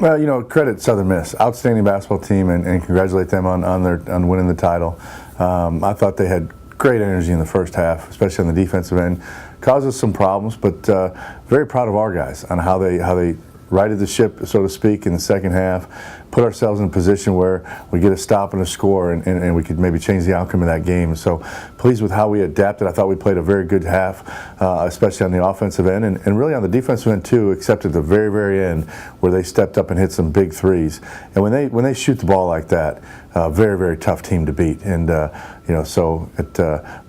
Well, credit Southern Miss, outstanding basketball team, and congratulate them on winning the title. I thought they had great energy in the first half, especially on the defensive end. Caused us some problems, but very proud of our guys on how they righted the ship, so to speak, in the second half, put ourselves in a position where we get a stop and a score, and we could maybe change the outcome of that game. So pleased with how we adapted. I thought we played a very good half, especially on the offensive end, and really on the defensive end too, except at the very, very end where they stepped up and hit some big threes. And when they shoot the ball like that, very, very tough team to beat. And but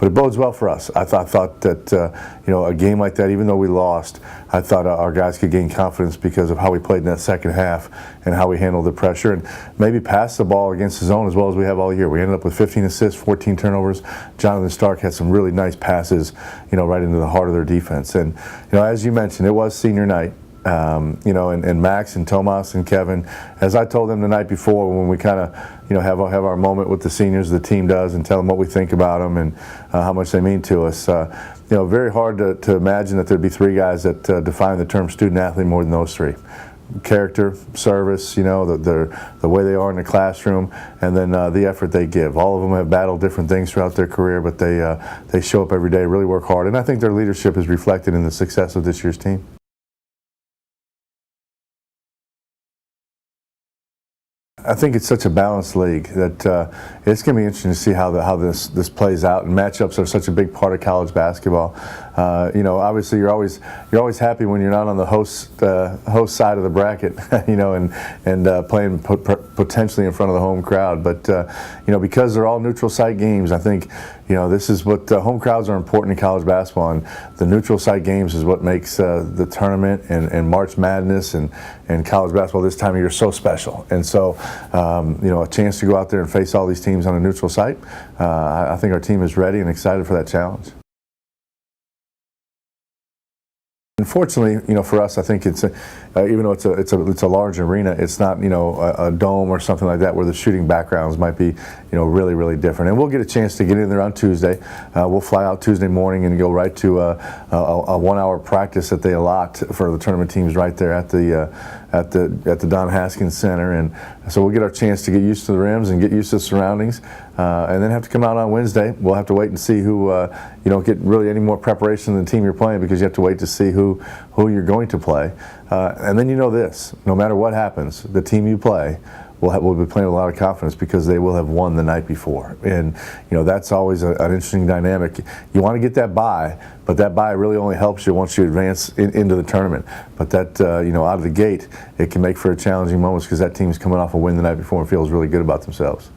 it bodes well for us. I thought that a game like that, even though we lost, I thought our guys could gain confidence because of how we played in that second half and how we handled the pressure and maybe passed the ball against the zone as well as we have all year. We ended up with 15 assists, 14 turnovers. Jonathan Stark had some really nice passes, right into the heart of their defense. And as you mentioned, it was senior night. And Max and Tomas and Kevin, as I told them the night before when we kind of, have our moment with the seniors, the team does, and tell them what we think about them and how much they mean to us. Very hard to imagine that there'd be three guys that define the term student athlete more than those three. Character, service, the way they are in the classroom, and then the effort they give. All of them have battled different things throughout their career, but they show up every day, really work hard, and I think their leadership is reflected in the success of this year's team. I think it's such a balanced league that it's going to be interesting to see how this plays out. And matchups are such a big part of college basketball. Obviously you're always happy when you're not on the host side of the bracket, and playing potentially in front of the home crowd. But because they're all neutral site games, I think this is what home crowds are important in college basketball, and the neutral site games is what makes the tournament and March Madness and college basketball this time of year so special. And so a chance to go out there and face all these teams on a neutral site, I think our team is ready and excited for that challenge. Unfortunately, for us, I think it's even though it's a large arena, it's not a dome or something like that where the shooting backgrounds might be really, really different. And we'll get a chance to get in there on Tuesday. We'll fly out Tuesday morning and go right to a 1-hour practice that they allot for the tournament teams right there at the Don Haskins Center. And so we'll get our chance to get used to the rims and get used to the surroundings, and then have to come out on Wednesday. We'll have to wait and see who. You don't get really any more preparation than the team you're playing because you have to wait to see who you're going to play. And then this, no matter what happens, the team you play will be playing with a lot of confidence because they will have won the night before. And that's always an interesting dynamic. You want to get that bye, but that bye really only helps you once you advance into the tournament. But that out of the gate, it can make for a challenging moment because that team's coming off a win the night before and feels really good about themselves.